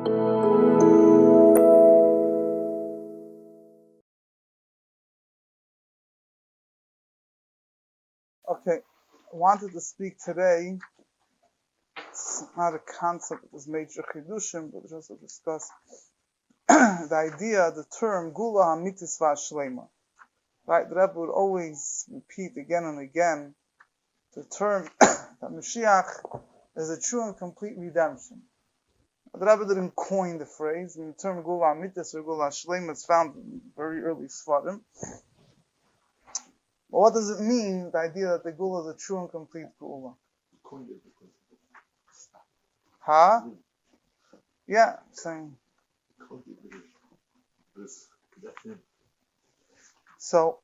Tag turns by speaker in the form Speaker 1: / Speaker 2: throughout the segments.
Speaker 1: Okay, I wanted to speak today. It's not a concept that is major chidushim, but just to discuss the idea, the term Gula Hamitis Vashlema. Right, the Rebbe would always repeat again and again the term that Moshiach is a true and complete redemption. The Rebbe didn't coin the phrase. The term Gula Hamitis or Gula Shlema is found in very early Sfarim. But what does it mean, the idea that the Gula is a true and complete Gula? Huh? Yeah, saying. So,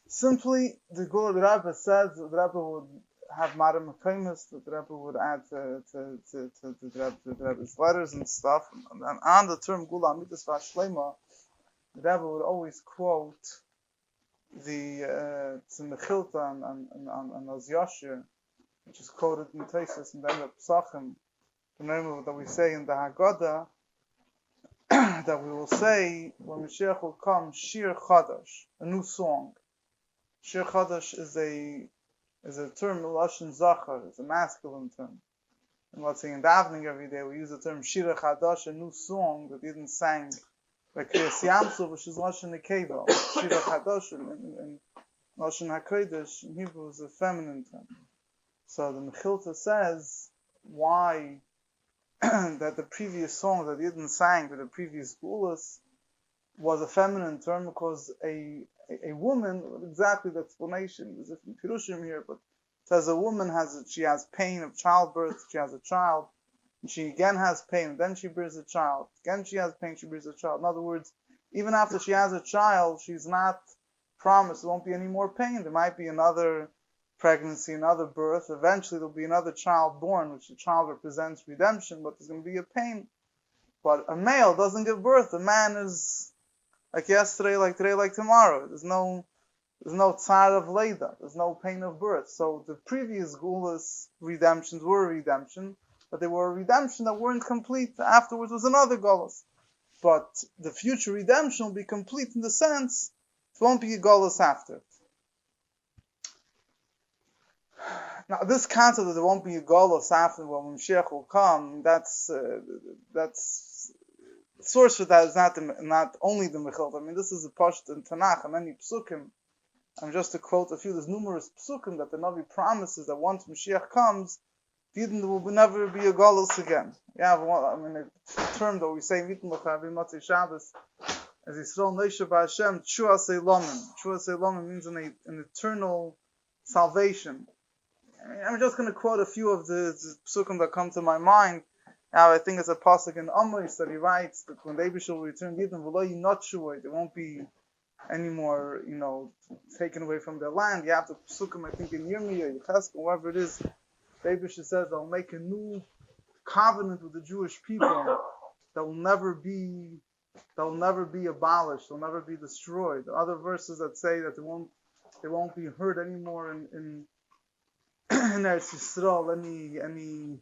Speaker 1: simply, the Gula the Rebbe says, the Rebbe would have Maram Famous, that the Rebbe would add to the Rebbe's letters and stuff. And on the term Gula Amitis Vashlema, the Rebbe would always quote the Mechilta and Oz Yashir, which is quoted in Tesis and then the Psachim, the name of that we say in the Haggadah, that we will say when Moshiach will come, Shir Chadash, a new song. Shir Chadash is a term, Lashon Zachar, it's a masculine term. And let's say in davening every day, we use the term Shir Chadash, a new song that didn't sang by Kriyas Yamsuf, which is Lashon Nekeva. Shir Chadash in Lashon HaKodesh in Hebrew is a feminine term. So the Mechilta says why that the previous song that Yidden sang with the previous gulas was a feminine term, because a woman, exactly the explanation, there's different pirushim here, but it says a woman she has pain of childbirth, she has a child, and she again has pain, then she bears a child, again she has pain, she bears a child. In other words, even after she has a child, she's not promised there won't be any more pain. There might be another pregnancy, another birth. Eventually there'll be another child born, which the child represents redemption, but there's going to be a pain. But a male doesn't give birth. A man is like yesterday, like today, like tomorrow. There's no tzar of Leda. There's no pain of birth. So the previous gulas redemptions were a redemption, but they were a redemption that weren't complete. Afterwards was another gulas. But the future redemption will be complete in the sense it won't be a gulas after. Now, this concept that there won't be a gulos after when Moshiach will come, that's the source for that is not only the Mechilta. I mean, this is a pashut in Tanakh and many psukim. And just to quote a few, there's numerous psukim that the Navi promises that once Moshiach comes, there will never be a gulos again. Yeah, a term that we say Mitten L'Chavi Matzei Shabbos as Yisrael Neisha B'Hashem Tshua Seilomen. Tshua Seilomen means an eternal salvation. I'm just going to quote a few of the psukim that come to my mind. Now, I think it's a pasuk in Amos that he writes that when the Eibusha will return, there won't be any more, taken away from their land. You have the psukim, I think in Yirmiyah, Yecheskel, wherever it is, the Eibusha says they'll make a new covenant with the Jewish people that will never be abolished, they'll never be destroyed. The other verses that say that they won't be heard anymore in Eretz Yisrael, any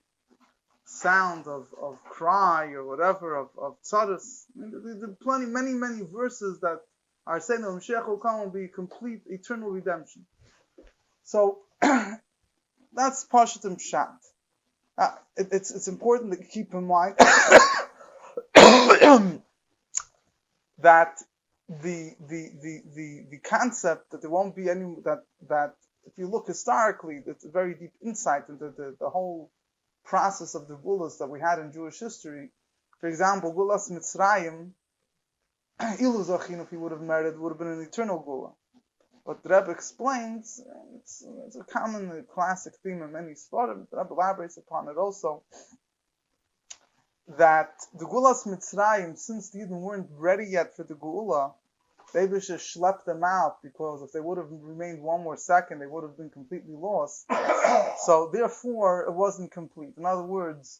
Speaker 1: sound of cry or whatever of tzaddus. There are many verses that are saying that Moshiach will come will be complete eternal redemption. So that's Pashat and Pshat. It's important to keep in mind that the concept that there won't be any that if you look historically, it's a very deep insight into the whole process of the gulas that we had in Jewish history. For example, gulas Mitzrayim, Ilu Zachin, if he would have married, would have been an eternal gula. But the Rebbe explains, it's a common classic theme in many Sfarim, the Rebbe elaborates upon it also, that the gulas Mitzrayim, since the Yidden weren't ready yet for the gula, they should have schlepped them out, because if they would have remained one more second, they would have been completely lost. So therefore, it wasn't complete. In other words,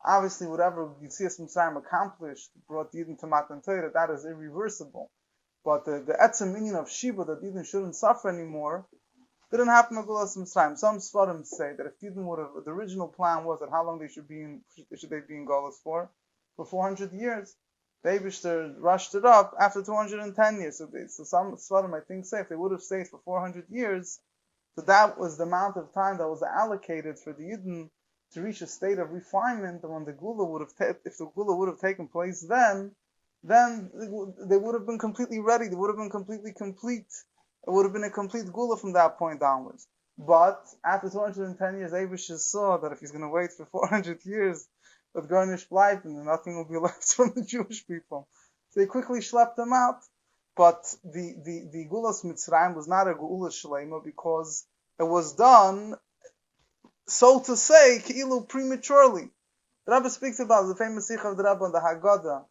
Speaker 1: obviously whatever Yitzias Mitzrayim accomplished brought the Yidden to Matan Torah, that is irreversible. But the etzem meaning of Shiva, that Yidden shouldn't suffer anymore, Didn't happen in Gulas Mitzrayim. Some Sfarim say that if Yidden would have, the original plan was that how long should they be in Gulas for? For 400 years. The Eibishter rushed it up after 210 years. So some Sfarim, I think, say if they would have stayed for 400 years, so that was the amount of time that was allocated for the Yidden to reach a state of refinement. And when the Gula would have, if the Gula would have taken place then they would have been completely ready. They would have been completely complete. It would have been a complete Gula from that point onwards. But after 210 years, Abish saw that if he's going to wait for 400 years, with garnish bleiben, and nothing will be left from the Jewish people. So they quickly schlepped them out. But the Gulas Mitzrayim was not a Gula Shalema because it was done, so to say, Ki'ilu prematurely. The Rebbe speaks about the famous Sikh of the Rebbe on the Haggadah.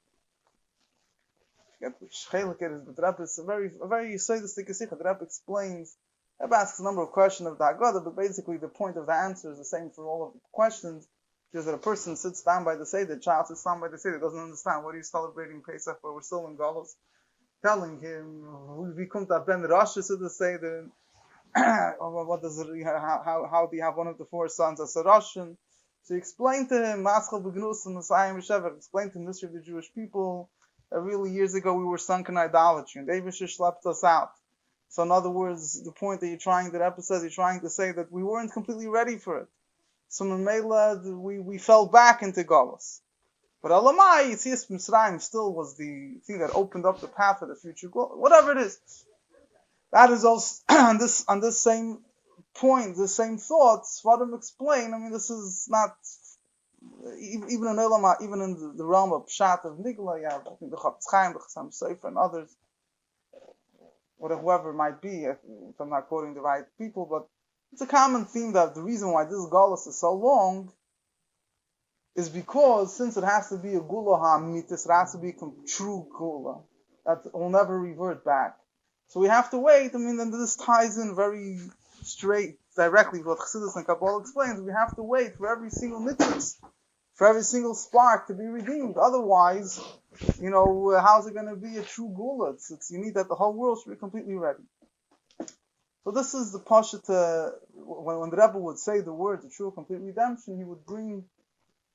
Speaker 1: I forget which chelik it is, but the Rebbe is a very Yisodistic Sikh. The Rebbe explains, the Rebbe asks a number of questions of the Haggadah, but basically the point of the answer is the same for all of the questions. Because that a person sits down by the Seder, the child sits down by the Seder, doesn't understand what are you celebrating Pesach, but we're still in Galus, telling him we come to Ben Rosh to the Seder, what does it, how do you have one of the four sons as a Russian? So he explained to him, Maschal Begnus and Messiah Meshevach, explained to the history of the Jewish people that really years ago we were sunk in idolatry, and David slept us out. So in other words, the point that the Rebbe says, you're trying to say that we weren't completely ready for it. So Mamela, we fell back into Galus. But Elamai, Yitzias Mitzrayim still was the thing that opened up the path of the future goal. Whatever it is. That is also, on this same point, the same thoughts, Svarim explain, I mean, this is not, even in Elamai, even in the realm of Pshat of Nigla, you have, I think, the Chafetz Chaim, the Chassam Sofer, and others, whoever it might be, if I'm not quoting the right people, but it's a common theme that the reason why this Galus is so long is because since it has to be a Gula HaMitis, it has to be a true Gula that will never revert back. So we have to wait. I mean, and this ties in very straight, directly with what Chassidus and Kabbalah explains. We have to wait for every single mitzvah, for every single spark to be redeemed. Otherwise, how's it going to be a true Gula? You need that the whole world should be completely ready. So this is the Pasha when the Rebbe would say the word, the true complete redemption, he would bring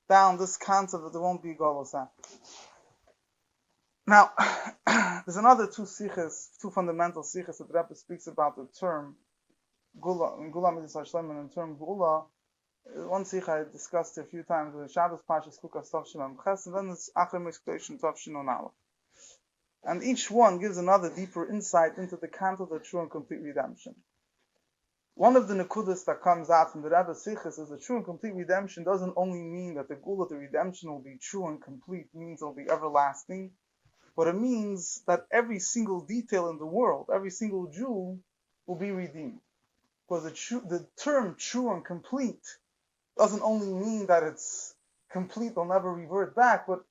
Speaker 1: down this concept that there won't be Galus after. Now, there's another two fundamental sikhs that the Rebbe speaks about the term Gula, Midas HaShlem, and the term Gula. One sikh I discussed a few times with Shabbos Pashas Kukas Tavshin Amches, and then it's Achem Exploration Tavshin on Aleph. And each one gives another deeper insight into the concept of the true and complete redemption. One of the nekudas that comes out from the Rebbe Sichos is that true and complete redemption doesn't only mean that the Gula, the redemption, will be true and complete, means it will be everlasting, but it means that every single detail in the world, every single Jew, will be redeemed. Because the term true and complete doesn't only mean that it's complete, will never revert back, but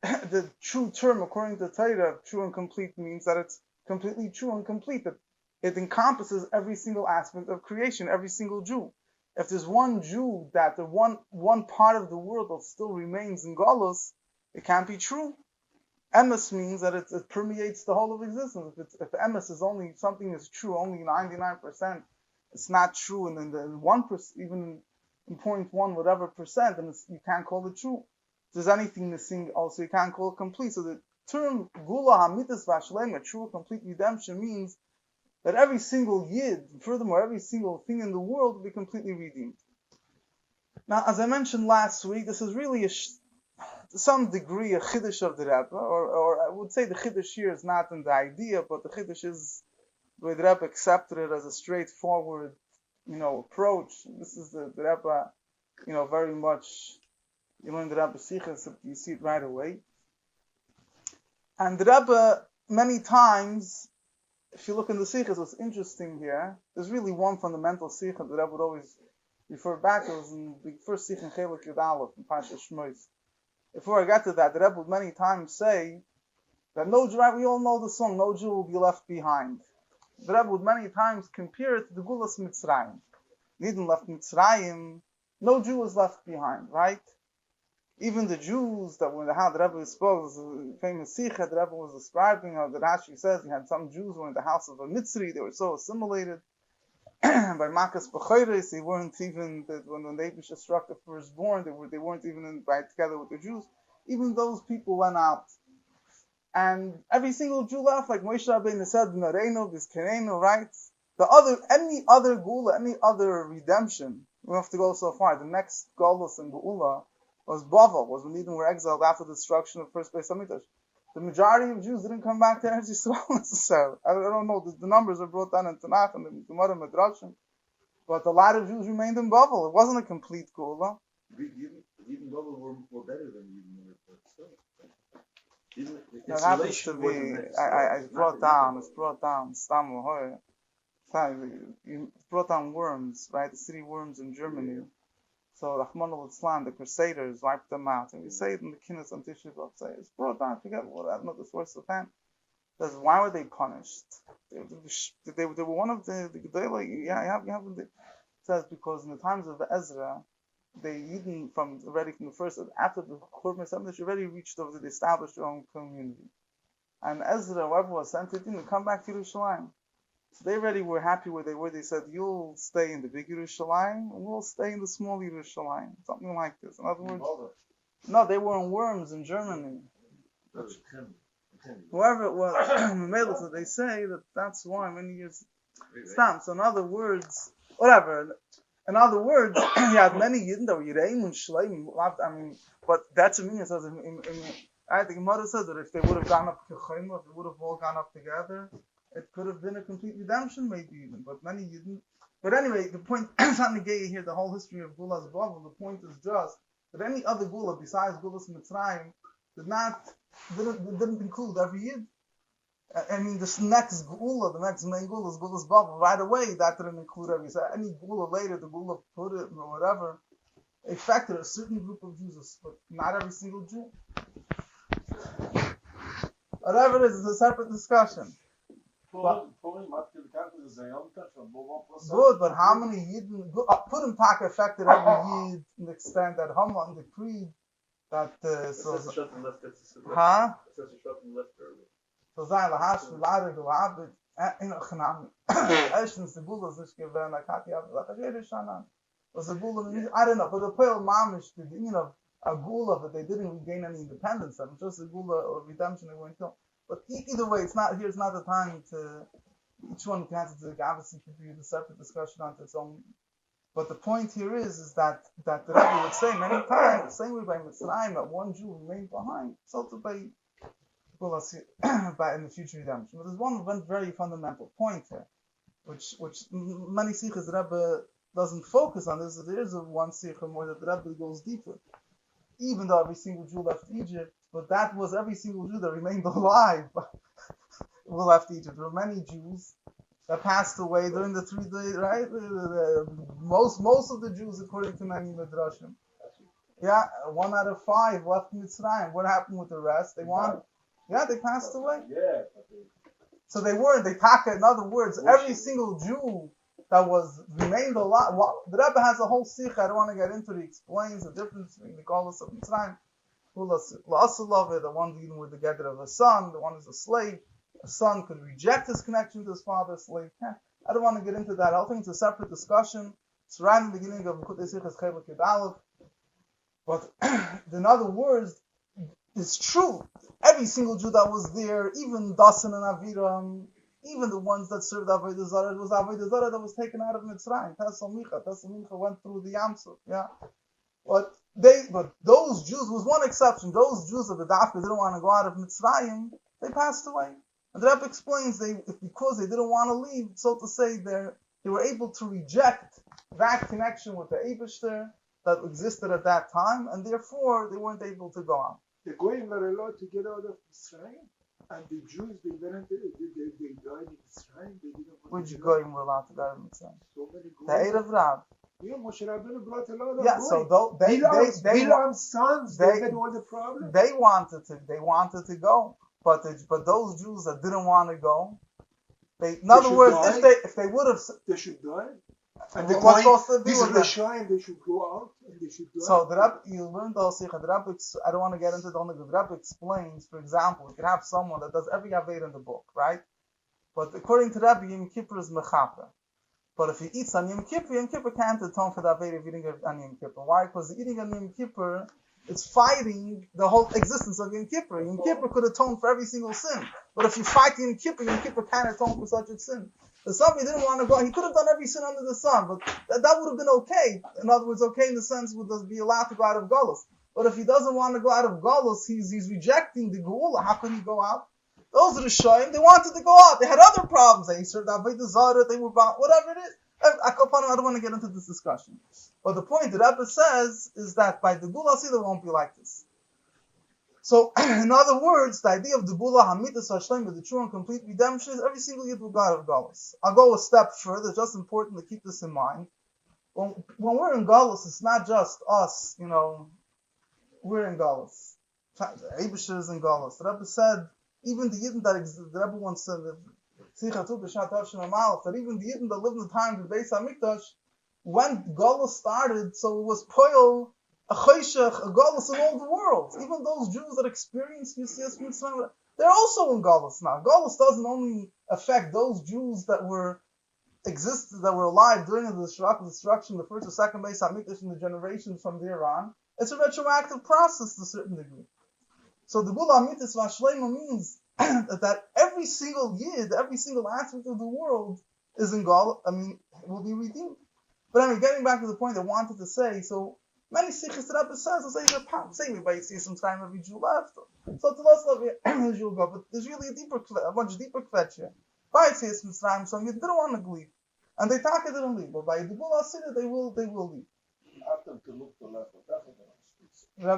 Speaker 1: the true term, according to Torah, true and complete means that it's completely true and complete, that it encompasses every single aspect of creation, every single Jew. If there's one Jew that the one part of the world that still remains in Galus, it can't be true. Emes means that it permeates the whole of existence. If emes is only, something is true only 99%, it's not true, and then the 1%, even in 0.1 whatever percent, and you can't call it true. If there's anything missing, also you can't call it complete. So the term Gula HaMitas Vashlem, a true complete redemption, means that every single Yid, furthermore, every single thing in the world will be completely redeemed. Now, as I mentioned last week, this is really to some degree a chiddush of the Rebbe, or I would say the chiddush here is not in the idea, but the chiddush is the way the Rebbe accepted it as a straightforward, approach. This is the Rebbe, very much, you learn the Rebbe Sichos, you see it right away. And the Rebbe, many times, if you look in the Sichos, what's interesting here, there's really one fundamental Sikh that the Rebbe would always refer back to, was in the first Sikh in Chelik Yud Aleph, in Pasha Shmois. Before I got to that, the Rebbe would many times say that no Jew, we all know the song, no Jew will be left behind. The Rebbe would many times compare it to the Gulas Mitzrayim. Nidin left Mitzrayim, no Jew was left behind, right? Even the Jews that when the Rebbe spoke, the famous Sikh the Rebbe was describing, how the Rashi says he had some Jews who were in the house of a Mitzri, they were so assimilated. by Makas B'chayres, they weren't even when the Abisha struck the firstborn, they weren't even right together with the Jews. Even those people went out, and every single Jew left, like Moshe Rabbeinu said, "B'nareinu b'zkereinu," right? Any other gula, any other redemption, we don't have to go so far. The next Golus and Geula was Bavel, was when Eden were exiled after the destruction of the first Beis Hamikdash. The majority of Jews didn't come back to Eretz Yisrael necessarily. I don't know. The numbers are brought down in Tanakh and the Gemara Midrashim, but a lot of Jews remained in Bavel. It wasn't a complete Geula.
Speaker 2: Even Bavel were better than Eden.
Speaker 1: It happens to be. It's brought down. Stam it's brought down worms, right? The city worms in Germany. So Rahman al-Islam, the Crusaders, wiped them out. And we say it in the Kinnis on Tisha B'Av, say it's brought down. I forget what, I don't know the source of that. Because why were they punished? They were one of the it says because in the times of Ezra, they even from the first, after the Churban Assembly, they already reached over to establish their own community. And Ezra, whoever was sent, they didn't come back to Yerushalayim. So they already were happy where they were. They said, you'll stay in the big Yerushalayim, and we'll stay in the small Yerushalayim. Something like this. In other words, no, they were in Worms in Germany. Whoever it was, so they say that's why many years stamps. So in other words, whatever. In other words, you had many Yidden that were Yireim and Shleim. I mean, but that's what it says. I think Gemara says that if they would have gone up to Chayma, if they would have all gone up together, it could have been a complete redemption, maybe even. But many Yidden. But anyway, the point is not negating here the whole history of Gula's Bavel. The point is just that any other Gula besides Gulas Mitzrayim didn't include every Yid. I mean, this next Gula, the next main Gula is Gula's Bavel. Right away, that didn't include every. So any Gula later, the Gula put it or whatever, affected a certain group of Jews, but not every single Jew. Whatever it is, it's a separate discussion. Good, but how many Yidden? Purim Taka affected every Yid in the extent that Haman decreed that. So Zayn Lahash V'Lader V'Labed Chanam. Erstens the Gula is nicht gewähnt. Akati Avlach jede Shana. Was the Gula? I don't know, but the Pearl Mamish, the meaning of a Gula, but they didn't regain any independence. It was just a Gula or redemption. They weren't killed. But either way, it's not the time to each one can answer to obviously could be a separate discussion on its own. But the point here is that the Rebbe would say many times, the same way by Mitzrayim, that one Jew remained behind, so to by in the future redemption. But there's one very fundamental point here, which many sikhs the Rebbe doesn't focus on. There is one sikh more that the Rebbe goes deeper. Even though every single Jew left Egypt, but that was every single Jew that remained alive who left Egypt. There were many Jews that passed away during the 3 days, right? Most of the Jews, according to many Midrashim. Yeah, 1 out of 5 left Mitzrayim. What happened with the rest? They passed away. Yeah. So they weren't. In other words, every single Jew that remained alive. The Rebbe has a whole sikh. I don't want to get into it. He explains the difference between the Golus of Mitzrayim. The one dealing with the gather of a son, the one is a slave. A son could reject his connection to his father's slave. I don't want to get into that. I think it's a separate discussion. It's right in the beginning of Mekutei Sichas Chelik Yud Aleph. But in other words, it's true. Every single Jew that was there, even Dasan and Aviram, even the ones that served Avodah Zarah, it was Avodah Zarah that was taken out of Mitzrayim. Tesel Micha went through the Yamsuf. Yeah. But those Jews, was one exception. Those Jews of the Dafka didn't want to go out of Mitzrayim. They passed away. And the Rebbe explains because they didn't want to leave, so to say, they were able to reject that connection with the Eibishter that existed at that time, and therefore they weren't able to go out.
Speaker 3: The Goyim were allowed to get out of Mitzrayim, and the Jews they died in Mitzrayim.
Speaker 1: Which Goyim were allowed to go out of Mitzrayim?
Speaker 3: So many Goyim.
Speaker 1: The Erev Rav.
Speaker 3: Yeah, Moshe Rabbeinu brought a lot of
Speaker 1: Goyim. So
Speaker 3: Bilam's sons, they had all the problems.
Speaker 1: They wanted to go, but those Jews that didn't want to go, in other words, if they would have,
Speaker 3: they should die.
Speaker 1: And what's supposed to do
Speaker 3: these
Speaker 1: with
Speaker 3: Rishayim, they should go out and they should die.
Speaker 1: So the Rebbe, you learned also, I don't want to get into the Rebbe explains, for example, you can have someone that does every Aved in the book, right? But according to Rebbe, Yom Kippur is Mechaper. But if he eats on Yom Kippur can't atone for that Aveda of eating on Yom Kippur. Why? Because the eating on Yom Kippur is fighting the whole existence of Yom Kippur. Yom Kippur could atone for every single sin. But if you fight Yom Kippur can't atone for such a sin. So somebody didn't want to go, he could have done every sin under the sun, but that would have been okay. In other words, okay in the sense would be allowed to go out of Golus. But if he doesn't want to go out of Golus, he's rejecting the Geula. How can he go out? Those are the Shoyim, they wanted to go out. They had other problems. They served Avodah Zarah, they were bound, whatever it is. I don't want to get into this discussion. But the point that Rebbe says is that by the Geula Sida won't be like this. So, in other words, the idea of the Geula Hamitas Hashlem, the true and complete redemption, is every single Yid will go out of Galus. I'll go a step further. It's just important to keep this in mind. When we're in Galus, it's not just us, we're in Galus. The Eibusher is in Galus. The Rebbe said, even the Yidden that exist, the Rebbe once said that even the Yidden that lived in the time of the Beis HaMikdash, when Galus started, so it was Poyel, a Choshech, a Galus in all the world. Even those Jews that experienced Yitzias Mitzrayim, they're also in Galus now. Galus doesn't only affect those Jews that were alive during the destruction, the first or second Beis HaMikdash, in the generations from there on. It's a retroactive process to a certain degree. So the Geula Amitis Vashlema means that every single Yid, every single aspect of the world is in Galus, will be redeemed. But getting back to the point I wanted to say, so many sikhs that Rebbe says, say me, but see some time every Jew left. So to us, love Jew go, but there's really a bunch of deeper kvetch here. By see some time, some Yid didn't want to leave, and they thought they didn't leave, but by the Geula Sida they will leave. Now,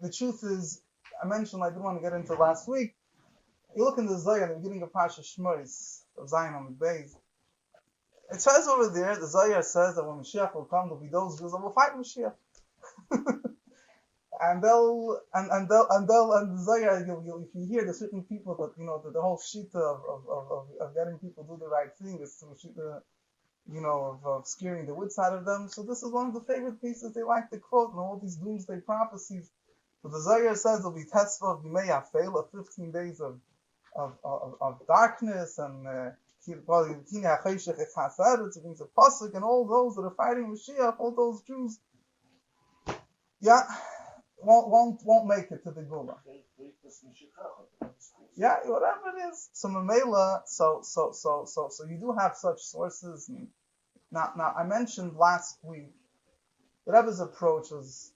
Speaker 1: the truth is, I mentioned, I didn't want to get into last week. You look in the Zohar, the beginning of Parsha Shmos, of Zion on the Beis. It says over there, the Zohar says that when Moshiach will come, there'll be those Jews that will fight Moshiach. and the Zohar, if you hear the certain people that, the whole shita of getting people to do the right thing is through shita, of scaring the wits out of them. So this is one of the favorite pieces they like to quote in all these doomsday prophecies. So the Zohar says there'll be Tesla of Yimei Afela, 15 days of darkness, and it means a pasuk, and all those that are fighting Mashiach, all those Jews, won't make it to the Geula. Yeah, whatever it is. So Mamela, so you do have such sources. Now I mentioned last week the Rebbe's approach was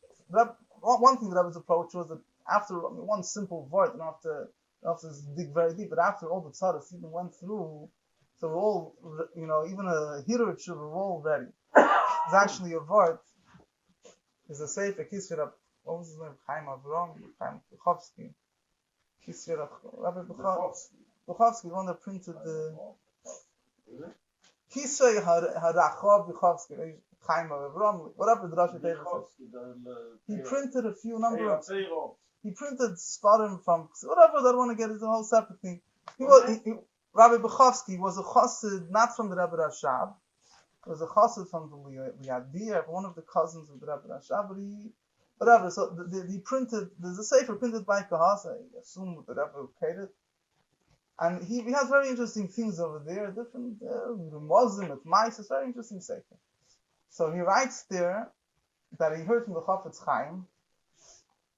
Speaker 1: one thing. The Rebbe's approach was that after one simple word, you don't have to dig very deep, but after all the tzaddis even went through, so we're all, even a hero should, we're all ready. It's actually a word. Is a sefer Kisvira. What was his name? Chaim Buchovsky. Kisvira Rabbi Buchovsky, the one that printed the Kisvei Harachov Buchovsky. Chaim Avram, whatever the Rashi Teva says. He printed a few number of. He printed Svarim from whatever. I don't want to get into a whole separate thing. Rabbi Buchovsky was a chassid, not from the Rebbe Rashab. He was a chassid from the Liadir, one of the cousins of the Rebbe Rashab. But whatever. So he printed. There's a sefer printed by Kahasa. I assume the Rebbe created. And he has very interesting things over there. Different Muslim with mice. It's very interesting sefer. So he writes there that he heard from the Chafetz Chaim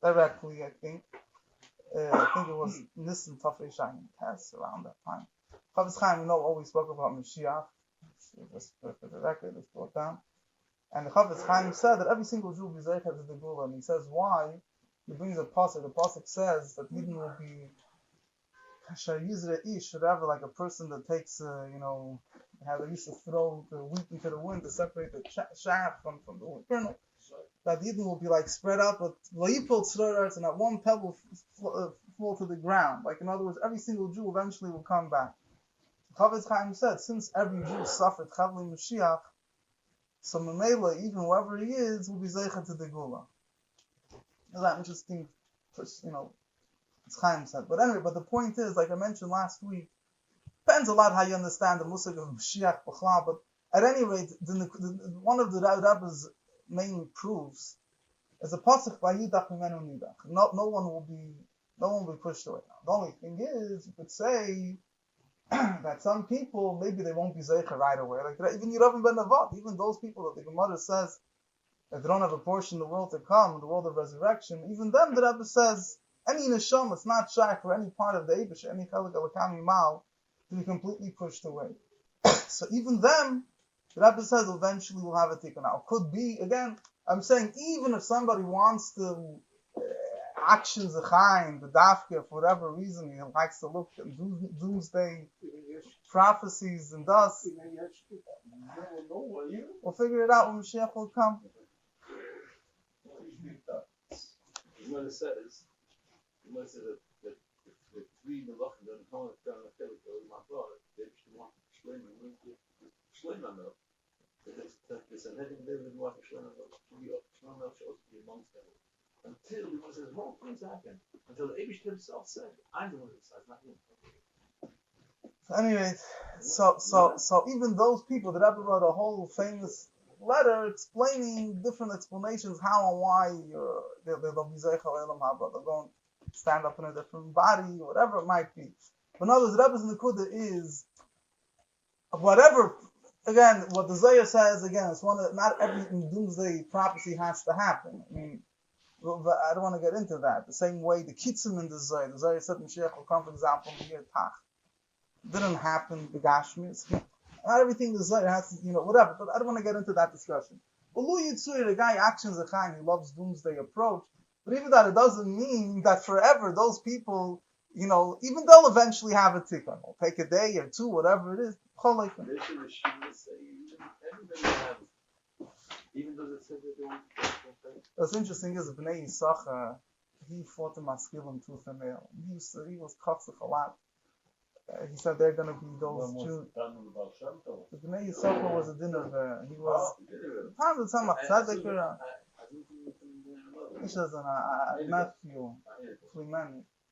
Speaker 1: directly. I think it was Nisan Tafrei Shayin Tess around that time. Chafetz Chaim, always spoke about Moshiach. Just for the record, it's brought down. And the Chafetz Chaim said that every single Jew will be Zeichet to the Geula, and he says why. He brings a pasuk. The pasuk says that Eden will be Kasher Yizre Ish, whatever, like a person that takes, how they used to throw the wheat into the wind to separate the chaff from the kernel. That Eden will be like spread out, but Vayipol Tzroras, and that one pebble fall to the ground. Like, in other words, every single Jew eventually will come back. Chafetz Chaim said, since every Jew suffered Chavli Mashiach, so Mamela, even whoever he is, will be Zeichet to the Geula. Isn't that interesting? Chaim said. But anyway, the point is, like I mentioned last week, depends a lot how you understand the Musig of Mashiach B'chla, but at any rate, one of the Rebbe's main proofs is a pasuk by Yidach Mimenu Nidach. No one will be pushed away. Now, the only thing is, you could say that some people, maybe they won't be Zeicha right away. Like even Yeravim ben Nevat, even those people that the Gemara says that they don't have a portion in the world to come, in the world of resurrection, even them, the Rebbe says, any neshama, it's not shy for any part of the Eibush, any Chalak Alakami Mal, to be completely pushed away. So even them, the Rebbe says, eventually will have a tikkun. Now, could be, again, I'm saying, even if somebody wants to actions the chaim, the dafka, for whatever reason, he likes to look at doomsday prophecies and thus, we'll figure it out when Moshiach will come.
Speaker 2: Gemara says that the three melachim that come down the Kelik of my brother, they should want to explain them. Explain them though. There's a heading there with what explain them. To be amongst them. Until, because there's more things happen. Until the Abish himself said, I'm the one who decides, not him.
Speaker 1: So anyway, so even those people, the Rebbe wrote a whole famous letter explaining different explanations how and why they'll be Zeichel Elam Haba. They're going to stand up in a different body, or whatever it might be. But in other words, the Rebbe's Nekuda is whatever. Again, what the Zohar says, again, it's one that not every doomsday prophecy has to happen. I mean, I don't want to get into that. The same way the Kitzim in the Zohar said Moshiach will come, for example, in the year Tach. Didn't happen, the Gashmis. Not everything the Zohar has to, whatever. But I don't want to get into that discussion. But Lu Yitzur, the guy actions a chaim, he loves doomsday approach. But even that, it doesn't mean that forever those people, even they'll eventually have a tikkun. It'll take a day or two, whatever it is.
Speaker 2: Even though they said that they want
Speaker 1: What's interesting is Bnei Yisachar, he fought the Maskilim tooth and nail. He was kotzich a lot. He said they're going to be those Jews. The Bnei Yisachar was a dinner. He was time to time a tzaddik. He says a nephew,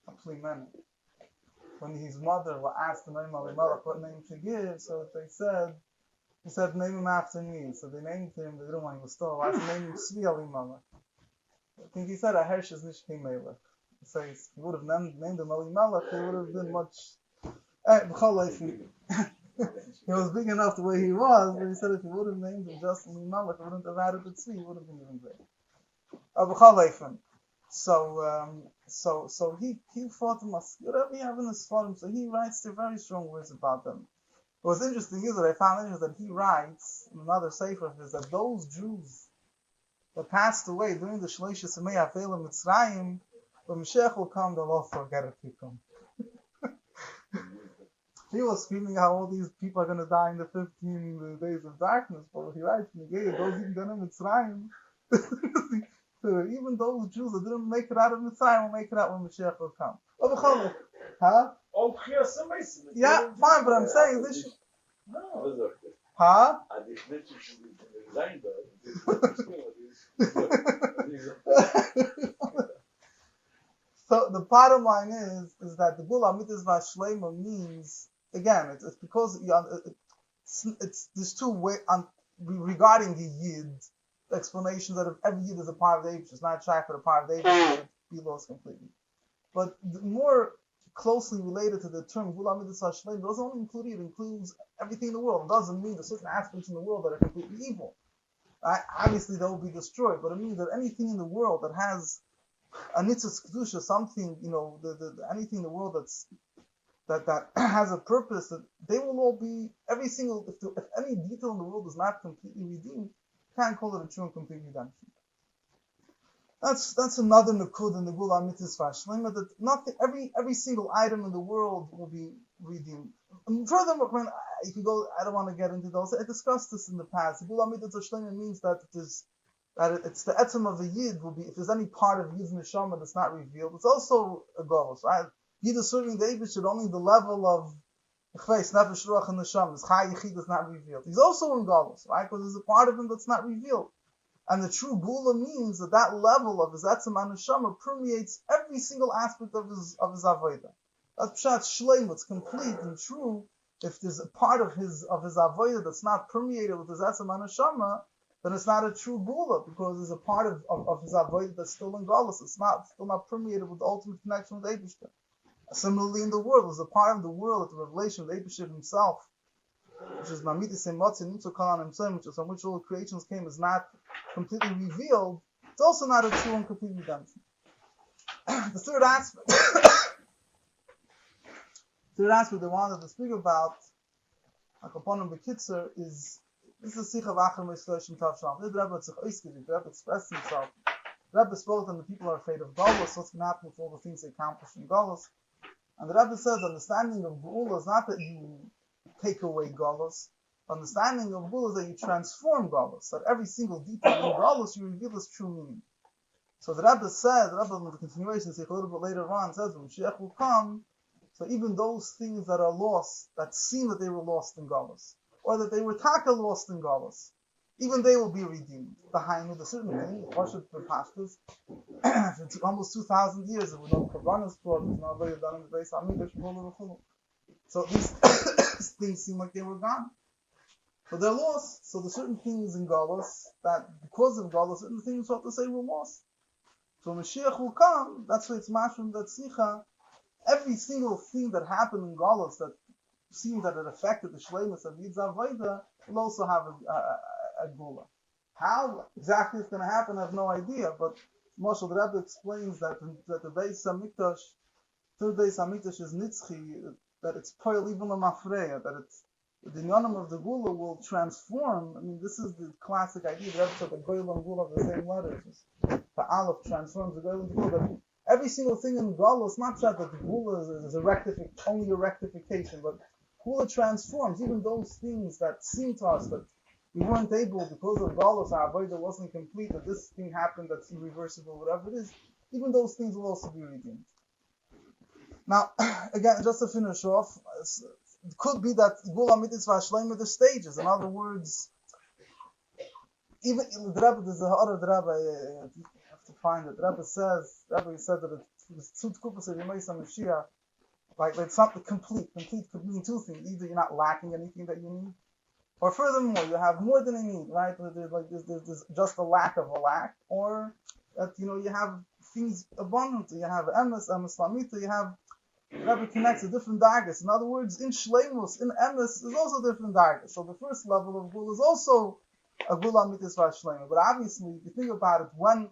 Speaker 1: a Plimeni. When his mother asked the name of Elimelech what name to give, so he said, name him after me. So they named him, they didn't want he was still alive, so named him Tzvi Elimelech. I think he said, Ahersh is Nishkei Melech. He says, he would have named him Elimelech, he would have been much... He was big enough the way he was, but he said if he would have named him just Elimelech, he wouldn't have added the Tzvi, he would have been even great. So he fought him, whatever we have in his forum, so he writes the very strong words about them. What's interesting is that I found that he writes in another sefer of his that those Jews that passed away during the Shloisha Semei Afelim Mitzrayim, when Moshiach will come, they'll all forget it to come. He was screaming how all these people are going to die in the 15 days of darkness, but what he writes in the Gaya, those even done in Mitzrayim, so even those Jews that didn't make it out of Mitzrayim will make it out when Moshiach will come. Huh? Yeah, fine, but I'm saying this.
Speaker 2: No.
Speaker 1: Huh? So the bottom line is that the Gula Mitzvah Vashlema means, again, it's because it's there's two ways regarding the Yid explanations that if every Yid is a part of the Eibush, it's not shy for the part of the Eibush, it be lost completely. But the more closely related to the term Gula Mitzvah Vashlema doesn't only include it includes everything in the world. It doesn't mean there's certain aspects in the world that are completely evil. Obviously, they will be destroyed, but it means that anything in the world that has a nitzvah kedusha, something, anything in the world that has a purpose, that they will all be if any detail in the world is not completely redeemed, can't call it a true and complete redemption. That's another nakud in the Gula Mitzvah Shlema, that nothing, every single item in the world will be redeemed. And furthermore, when you could go, I don't want to get into those. I discussed this in the past. The Gula Mitzvah Shlema means that it's the etzem of the Yid will be, if there's any part of Yid's neshama that's not revealed, it's also a golus, right? Yid is serving the Eibush at only the level of Chveis, Nefesh, Ruach, and Neshama. His Chai Yechid is not revealed. He's also in golus, right? Because there's a part of him that's not revealed. And the true Gula means that level of his etzem and neshama permeates every single aspect of his avodah. That's pshat shleim, it's complete and true. If there's a part of his avodah that's not permeated with his etzem and neshama, then it's not a true Gula, because there's a part of his avodah that's still in Galus. It's still not permeated with the ultimate connection with Eibishter. Similarly, in the world, there's a part of the world, the revelation of the Eibusher himself, which is Mamitis Emotzin, which is on which all creations came, is not completely revealed. It's also not a true and complete redemption. The third aspect they wanted to speak about, Akaponim Bekitzer, is this is Sikha Vachar Meishloshim Tav Shalom. The Rebbe expressed himself. The Rebbe spoke and the people are afraid of Golus, so what's going to happen with all the things they accomplished in Golus. And the Rebbe says, understanding of Geula is not that you take away Golus. Understanding of Geula is that you transform Golus. That every single detail in Golus you reveal its true meaning. So the Rebbe said, the Rebbe in the continuation, a little bit later on, says, when Moshiach will come, so even those things that are lost, that seem that they were lost in Golus, or that they were taka lost in Golus, even they will be redeemed. The certain thing, worship the pastors, for almost 2,000 years, there were no Kabbanas brought, there was no way done in the base Amidah, so these things seem like they were gone. But they're lost. So there's certain things in Golus that, because of Golus, certain things we have to say were lost. So when Mashiach will come, that's why it's mashrim that Sicha, every single thing that happened in Golus that seemed that it affected the shleimus of Yid Zavaida will also have a Gula. How exactly it's going to happen, I have no idea, but Moshe the Rebbe explains that the Beis HaMikdash, third Beis HaMikdash is Nitzchi, that it's Poil even the Mafreya, that it's the Yonim of the Gula will transform. I mean, this is the classic idea. The Rebbe said the Goyim and Gula have the same letters. The Aleph transforms the Goyim and Gula. Every single thing in Gula is not that the Gula is only a rectification, but Gula transforms. Even those things that seem to us that we weren't able, because of Galus, our avodah wasn't complete, that this thing happened that's irreversible, whatever it is, even those things will also be redeemed. Now, again, just to finish off, it could be that Gula Mitzvah Shleim the stages. In other words, even the Rebbe, there's a other Rebbe, you have to find it. The Rebbe said that it's two tkupas of Yemesa Mashiach, like it's not the complete could mean two things. Either you're not lacking anything that you need, or furthermore, you have more than you need, right? There's just a lack of a lack, or that you have things abundantly. You have emes lamita. You have Rebbe connects to different dagas. In other words, in shleimus, in emes, is also different dagas. So the first level of gula is also a gula mitzvah shleimus. But obviously, if you think about it, when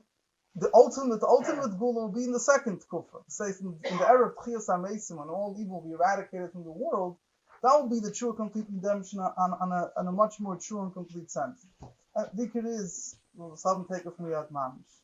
Speaker 1: the ultimate gula will be in the second kufa. It says in the era of Tchias HaMeisim, when all evil will be eradicated from the world, that will be the true complete redemption on a much more true and complete sense. Dikir is, we'll take it from Yad Mamish.